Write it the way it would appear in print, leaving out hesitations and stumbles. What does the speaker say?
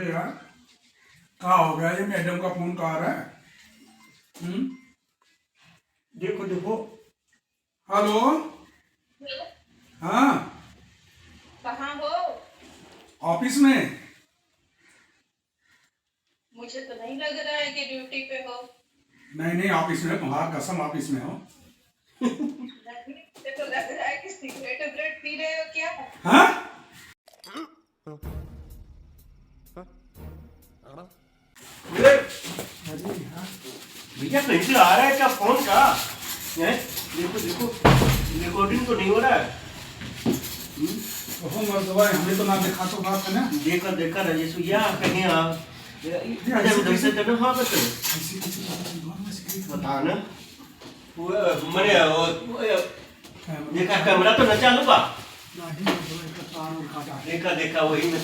अरे यार, क्या हो गया? ये मैडम का फोन कहाँ आ रहा है? देखो देखो। हेलो। हाँ, कहाँ हो? ऑफिस में। मुझे तो नहीं लग रहा है कि ड्यूटी पे हो। नहीं नहीं, ऑफिस में, तुम्हारा कसम ऑफिस में हो। नहीं, मुझे तो लग रहा है कि सिगरेट विगरेट पी रहे हो क्या? हाँ? अरे यार, भैया कहीं से आ रहा है क्या फोन का? हैं? देखो देखो, रिकॉर्डिंग तो नहीं हो रहा है। तो मर्दवा, हमें तो ना देखा तो बात है ना। देखा देखा राजेश भैया कहीं इधर उधर से करना। हाँ बता ऐसी कैसी बात है? बहुत मुश्किल है। बता ना। देखा कैमरा तो न चालू बा। नहीं, मर्दवा, इसका तार और काटा है। देखा देखा वही में